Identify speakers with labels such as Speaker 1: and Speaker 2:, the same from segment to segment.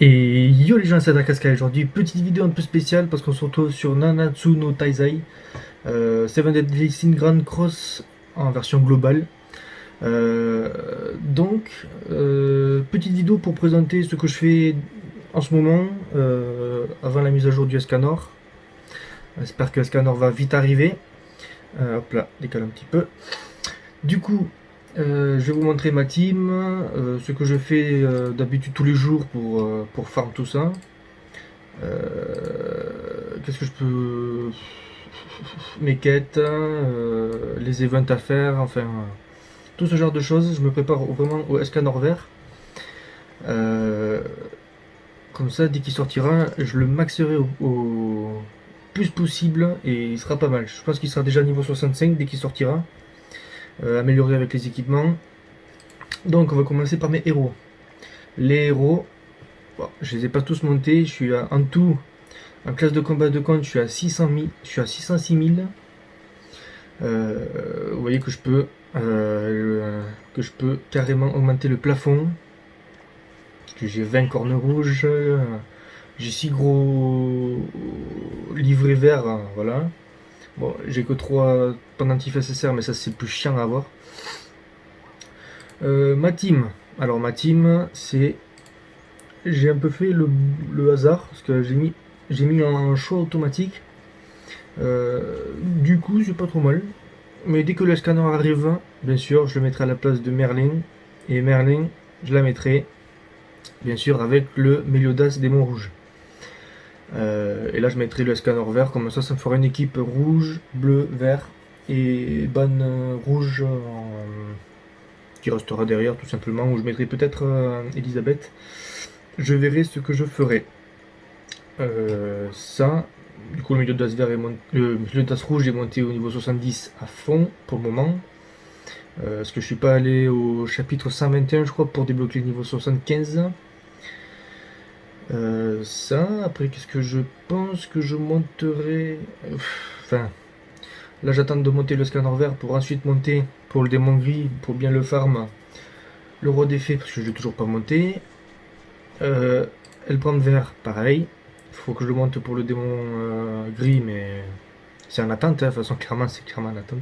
Speaker 1: Et yo les gens, c'est Dakaska aujourd'hui. Petite vidéo un peu spéciale parce qu'on se retrouve sur Nanatsu no Taizai, Seven Deadly Sin Grand Cross en version globale. Petite vidéo pour présenter ce que je fais en ce moment, avant la mise à jour du Escanor. J'espère que Escanor va vite arriver. Hop là, décale un petit peu. Du coup, je vais vous montrer ma team, ce que je fais d'habitude tous les jours pour farm tout ça. Qu'est-ce que je peux. Mes quêtes, les events à faire, enfin. Tout ce genre de choses. Je me prépare vraiment au Escanor vert. Euh, Comme ça, dès qu'il sortira, je le maxerai au plus possible et il sera pas mal. Je pense qu'il sera déjà niveau 65 dès qu'il sortira. Amélioré avec les équipements. Donc, on va commencer par mes héros. Les héros, bon, je les ai pas tous montés. Je suis en tout. En classe de combat de compte, je suis à 600 000, je suis à 606 000. Vous voyez que je peux carrément augmenter le plafond. Parce que j'ai 20 cornes rouges. J'ai 6 gros livrets verts. Voilà. Bon, j'ai que 3 pendentifs SSR, mais ça c'est plus chiant à avoir. Ma team. Alors ma team, c'est. J'ai un peu fait le hasard. Parce que j'ai mis un choix automatique. Du coup, c'est pas trop mal. Mais dès que le scanner arrive, bien sûr, je le mettrai à la place de Merlin. Et Merlin, je la mettrai, bien sûr, avec le Meliodas démon rouge. Et là, je mettrai le scanner vert, comme ça me fera une équipe rouge, bleu, vert. Et ban rouge qui restera derrière, tout simplement. Ou je mettrai peut-être Elisabeth. Je verrai ce que je ferai. Ça, du coup, le Meliodas vert le Meliodas rouge est monté au niveau 70 à fond pour le moment. Parce que je suis pas allé au chapitre 121, je crois, pour débloquer le niveau 75. Ça, après, qu'est-ce que je pense que je monterai. Enfin, là, j'attends de monter le scanner vert pour ensuite monter pour le démon gris, pour bien le farm. Le roi des fées, parce que je l'ai toujours pas monté. Elle prend vert, pareil. Il faut que je le monte pour le démon gris, mais c'est en attente. Hein. De toute façon, clairement, c'est clairement en attente.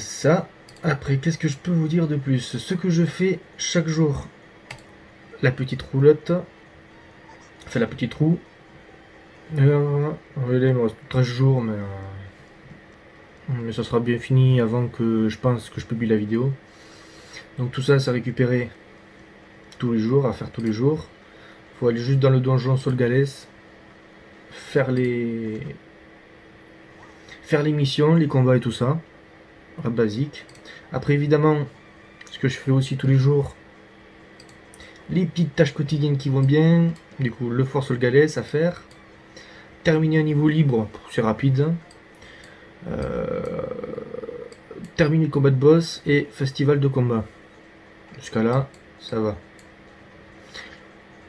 Speaker 1: Ça. Après, qu'est-ce que je peux vous dire de plus? Ce que je fais chaque jour. La petite roulotte. Enfin, la petite roue. Il me reste 13 jours, mais ça sera bien fini avant que je pense que je publie la vidéo. Donc tout ça, c'est récupéré tous les jours, à faire tous les jours. Faut aller juste dans le donjon Solgales, faire les missions, les combats et tout ça. Basique. Après, évidemment, ce que je fais aussi tous les jours, les petites tâches quotidiennes qui vont bien. Du coup, le Fort Solgales à faire. Terminer un niveau libre, c'est rapide. Terminer le combat de boss et festival de combat. Jusqu'à là, ça va.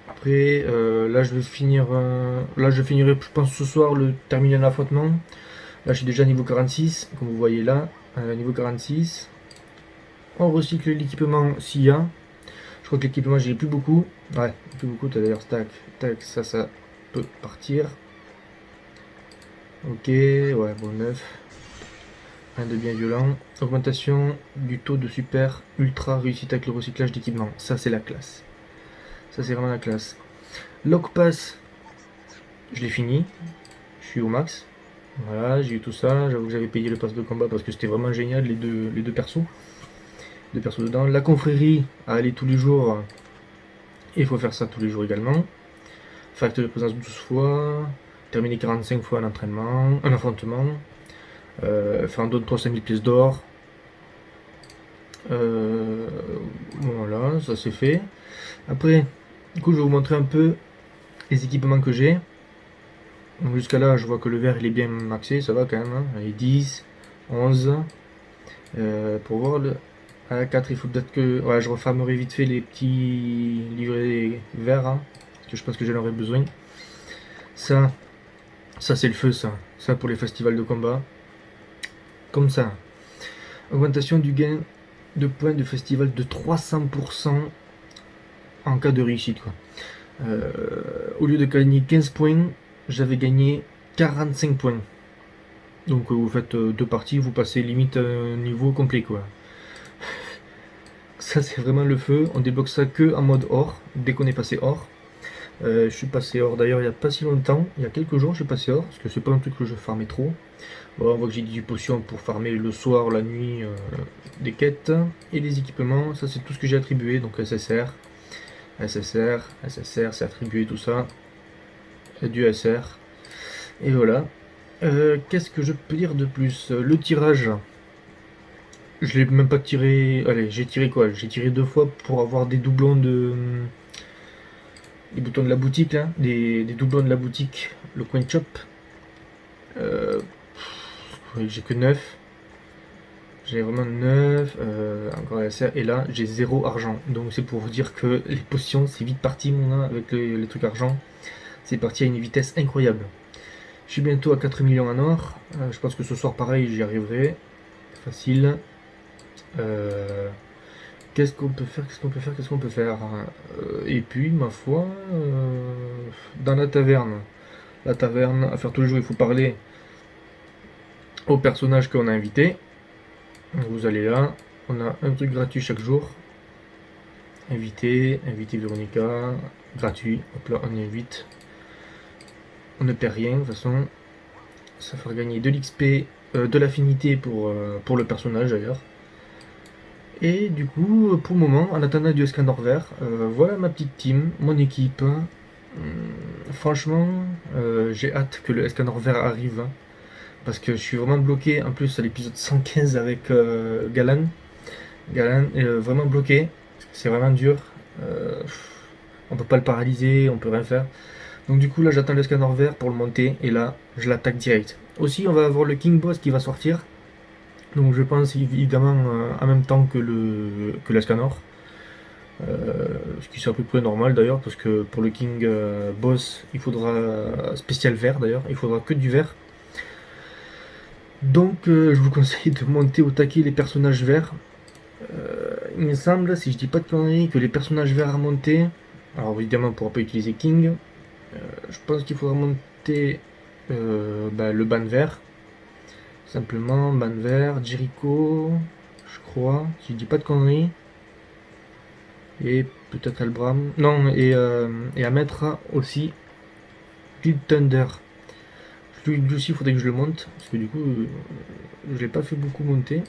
Speaker 1: Après, là je vais finir. Là je finirai, je pense, ce soir le terminer l'affrontement. Là je suis déjà niveau 46, comme vous voyez là. Niveau 46. On recycle l'équipement s'il y a. Je crois que l'équipement j'ai plus beaucoup. Ouais, plus beaucoup. T'as d'ailleurs stack, tac, ça peut partir. Ok, ouais, bon, 9. Rien de bien violent. Augmentation du taux de super ultra réussite avec le recyclage d'équipement. Ça c'est la classe. Ça c'est vraiment la classe. Lock pass, je l'ai fini. Je suis au max. Voilà, j'ai eu tout ça. J'avoue que j'avais payé le pass de combat parce que c'était vraiment génial les deux persos. Deux persos dedans. La confrérie à aller tous les jours. Et il faut faire ça tous les jours également. Facteur de présence 12 fois. Terminer 45 fois un entraînement. Un affrontement. Faire un don de 300 000 pièces d'or. Voilà, ça c'est fait. Après, du coup, je vais vous montrer un peu les équipements que j'ai. Donc jusqu'à là, je vois que le vert il est bien maxé, ça va quand même. Hein. Allez, 10, 11. Pour voir le. À 4, il faut peut-être que. Ouais, je refarmerai vite fait les petits livrets verts. Hein, parce que je pense que j'en aurai besoin. Ça, ça c'est le feu, ça. Ça pour les festivals de combat. Comme ça. Augmentation du gain de points de festival de 300%. en cas de réussite, quoi. Au lieu de gagner 15 points, j'avais gagné 45 points. Donc vous faites 2 parties, vous passez limite un niveau complet, quoi. Ça c'est vraiment le feu, on débloque ça que en mode or, dès qu'on est passé or. Je suis passé or d'ailleurs il n'y a pas si longtemps, il y a quelques jours je suis passé or, parce que c'est pas un truc que je farmais trop. Bon, on voit que j'ai 18 potions pour farmer le soir, la nuit, des quêtes. Et les équipements, ça c'est tout ce que j'ai attribué, donc SSR, SSR, SSR, c'est attribué tout ça. Du SR. Et voilà. Qu'est-ce que je peux dire de plus? Le tirage, je l'ai même pas tiré. Allez, j'ai tiré quoi? J'ai tiré 2 fois pour avoir des doublons de. Des boutons de la boutique là. Des doublons de la boutique. Le coin shop. Oui, j'ai que 9. J'ai vraiment 9. Encore SR. Et là, j'ai 0 argent. Donc c'est pour vous dire que les potions, c'est vite parti, mon avec les trucs argent. C'est parti à une vitesse incroyable. Je suis bientôt à 4 millions en or. Je pense que ce soir, pareil, j'y arriverai. Facile. Qu'est-ce qu'on peut faire? Et puis, ma foi, dans la taverne. La taverne, à faire tous les jours, il faut parler au personnage qu'on a invité. Vous allez là. On a un truc gratuit chaque jour. Inviter Véronica. Gratuit. Hop là, on invite. On ne perd rien, de toute façon. Ça fera gagner de l'XP, de l'affinité pour le personnage d'ailleurs. Et du coup, pour le moment, en attendant du Escanor vert, voilà ma petite team, mon équipe. Franchement, j'ai hâte que le Escanor vert arrive. Parce que je suis vraiment bloqué, en plus à l'épisode 115 avec Galan. Galan est vraiment bloqué, c'est vraiment dur. On peut pas le paralyser, on peut rien faire. Donc du coup là j'attends le Escanor vert pour le monter et là je l'attaque direct. Aussi on va avoir le King Boss qui va sortir. Donc je pense évidemment en même temps que l'Escanor. Ce qui est à peu près normal d'ailleurs parce que pour le King Boss il faudra spécial vert d'ailleurs, il faudra que du vert. Donc je vous conseille de monter au taquet les personnages verts. Il me semble, si je dis pas de conneries, que les personnages verts à monter, alors évidemment on pourra pas utiliser King, je pense qu'il faudra monter le ban vert. Simplement, ban vert, Jericho, je crois, si je dis pas de conneries. Et peut-être Albram. Non, et à mettre aussi du Thunder. Lui aussi, il faudrait que je le monte, parce que du coup, je l'ai pas fait beaucoup monter.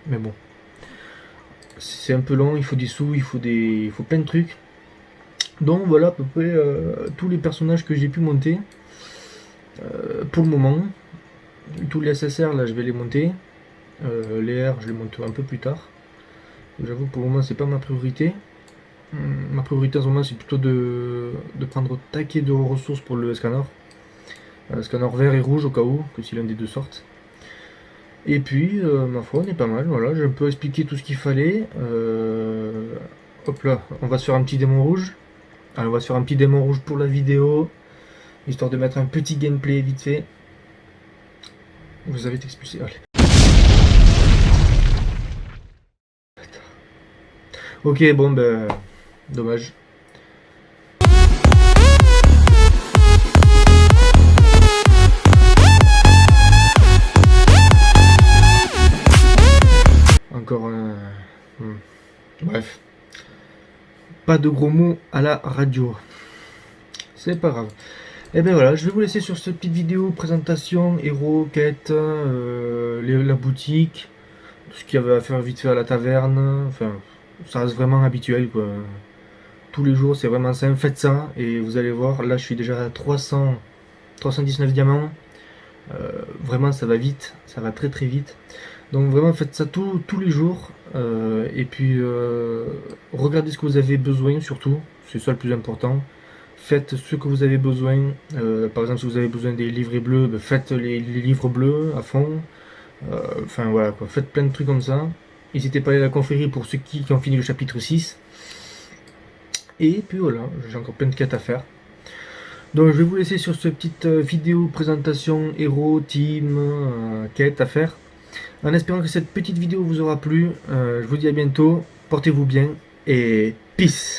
Speaker 1: Mais bon. C'est un peu long, il faut des sous, il faut plein de trucs. Donc voilà à peu près tous les personnages que j'ai pu monter pour le moment. Tous les SSR là je vais les monter. Les R je les monterai un peu plus tard. J'avoue pour le moment c'est pas ma priorité. Ma priorité en ce moment c'est plutôt de prendre au taquet de ressources pour le Escanor. Scanner vert et rouge au cas où, que si l'un des deux sorte. Et puis, ma foi, on est pas mal. Voilà, j'ai un peu expliqué tout ce qu'il fallait. Hop là, on va se faire un petit démon rouge. Alors, on va se faire un petit démon rouge pour la vidéo, histoire de mettre un petit gameplay vite fait. Vous avez été expulsé. Allez. Ok, bon, ben, dommage. Encore un. Bref. Pas de gros mots à la radio. C'est pas grave. Et ben voilà, je vais vous laisser sur cette petite vidéo présentation, héros, quête, la boutique, tout ce qu'il y avait à faire vite fait à la taverne. Enfin, ça reste vraiment habituel quoi. Tous les jours, c'est vraiment simple. Faites ça et vous allez voir. Là, je suis déjà à 319 diamants. Vraiment, ça va vite, ça va très très vite. Donc vraiment, faites ça tous les jours. Et puis, regardez ce que vous avez besoin surtout. C'est ça le plus important. Faites ce que vous avez besoin. Par exemple, si vous avez besoin des livrets bleus, ben faites les livres bleus à fond. Enfin voilà quoi, faites plein de trucs comme ça. N'hésitez pas à aller à la confrérie pour ceux qui ont fini le chapitre 6. Et puis voilà, j'ai encore plein de quêtes à faire. Donc je vais vous laisser sur cette petite vidéo présentation héros, team, quête à faire. En espérant que cette petite vidéo vous aura plu. Je vous dis à bientôt, portez-vous bien et peace.